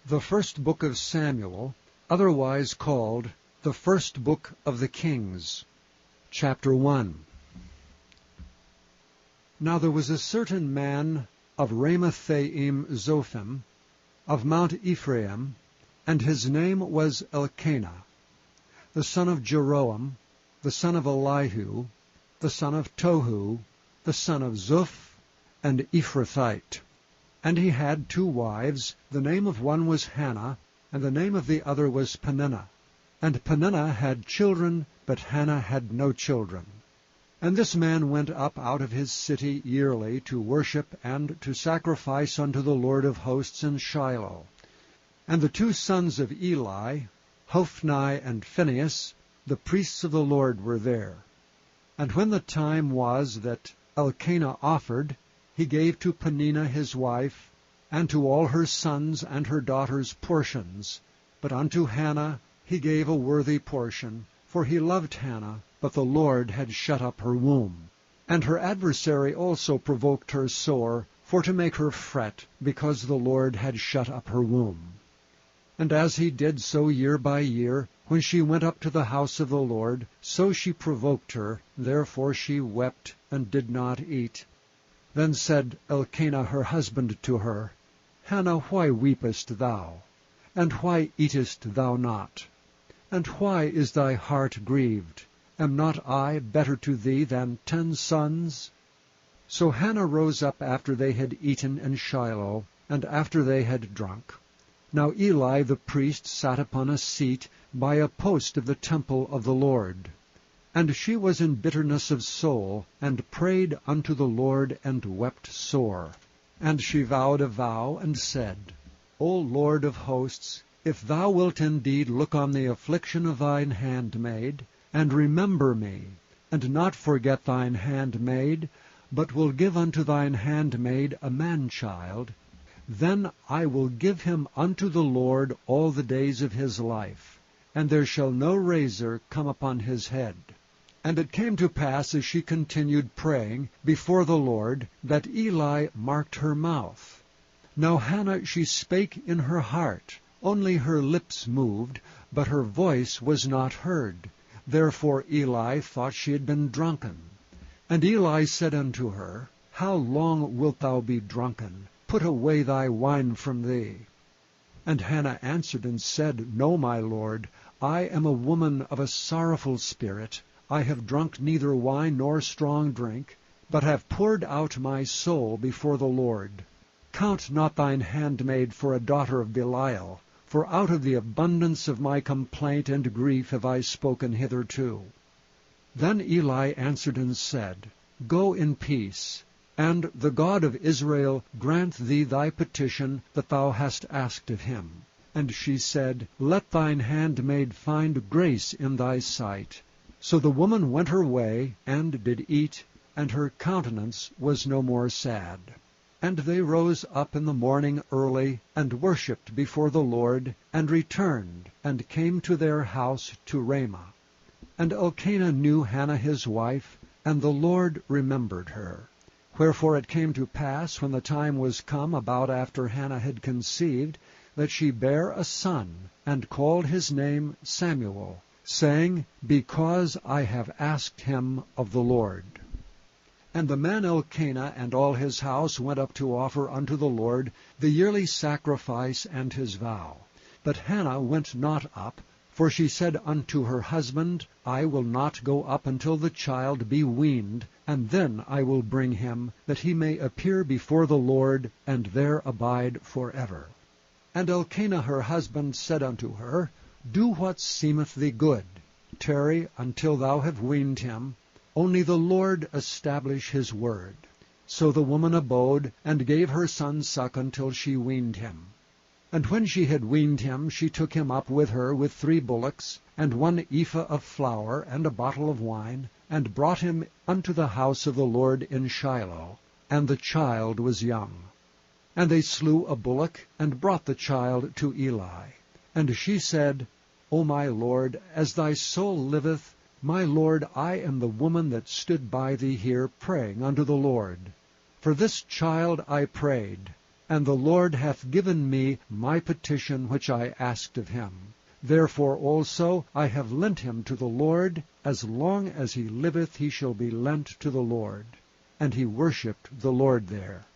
The first book of Samuel, otherwise called the first book of the Kings. Chapter 1. Now there was a certain man of Ramathaim Zophim, of Mount Ephraim, and his name was Elkanah, the son of Jeroam, the son of Elihu, the son of Tohu, the son of Zuph, and Ephrathite. And he had 2 wives. The name of one was Hannah, and the name of the other was Peninnah. And Peninnah had children, but Hannah had no children. And this man went up out of his city yearly to worship and to sacrifice unto the Lord of hosts in Shiloh. And the 2 sons of Eli, Hophni and Phinehas, the priests of the Lord, were there. And when the time was that Elkanah offered, he gave to Peninnah his wife, and to all her sons and her daughters portions. But unto Hannah he gave a worthy portion, for he loved Hannah, but the Lord had shut up her womb. And her adversary also provoked her sore, for to make her fret, because the Lord had shut up her womb. And as he did so year by year, when she went up to the house of the Lord, so she provoked her, therefore she wept and did not eat. Then said Elkanah her husband to her, Hannah, why weepest thou? And why eatest thou not? And why is thy heart grieved? Am not I better to thee than 10 sons? So Hannah rose up after they had eaten in Shiloh, and after they had drunk. Now Eli the priest sat upon a seat by a post of the temple of the Lord. And she was in bitterness of soul, and prayed unto the Lord, and wept sore. And she vowed a vow, and said, O Lord of hosts, if thou wilt indeed look on the affliction of thine handmaid, and remember me, and not forget thine handmaid, but will give unto thine handmaid a man-child, then I will give him unto the Lord all the days of his life, and there shall no razor come upon his head. And it came to pass, as she continued praying before the Lord, that Eli marked her mouth. Now Hannah she spake in her heart, only her lips moved, but her voice was not heard. Therefore Eli thought she had been drunken. And Eli said unto her, How long wilt thou be drunken? Put away thy wine from thee. And Hannah answered and said, No, my Lord, I am a woman of a sorrowful spirit. I have drunk neither wine nor strong drink, but have poured out my soul before the Lord. Count not thine handmaid for a daughter of Belial, for out of the abundance of my complaint and grief have I spoken hitherto. Then Eli answered and said, Go in peace, and the God of Israel grant thee thy petition that thou hast asked of him. And she said, Let thine handmaid find grace in thy sight. So the woman went her way, and did eat, and her countenance was no more sad. And they rose up in the morning early, and worshipped before the Lord, and returned, and came to their house to Ramah. And Elkanah knew Hannah his wife, and the Lord remembered her. Wherefore it came to pass, when the time was come about after Hannah had conceived, that she bare a son, and called his name Samuel, saying, Because I have asked him of the Lord. And the man Elkanah and all his house went up to offer unto the Lord the yearly sacrifice and his vow. But Hannah went not up, for she said unto her husband, I will not go up until the child be weaned, and then I will bring him, that he may appear before the Lord, and there abide forever. And Elkanah her husband said unto her, Do what seemeth thee good. Tarry until thou have weaned him. Only the Lord establish his word. So the woman abode, and gave her son suck until she weaned him. And when she had weaned him, she took him up with her with 3 bullocks, and 1 ephah of flour, and a bottle of wine, and brought him unto the house of the Lord in Shiloh. And the child was young. And they slew a bullock, and brought the child to Eli. And she said, O my Lord, as thy soul liveth, my Lord, I am the woman that stood by thee here, praying unto the Lord. For this child I prayed, And the Lord hath given me my petition which I asked of him. Therefore also I have lent him to the Lord. As long as he liveth he shall be lent to the Lord. And he worshipped the Lord there.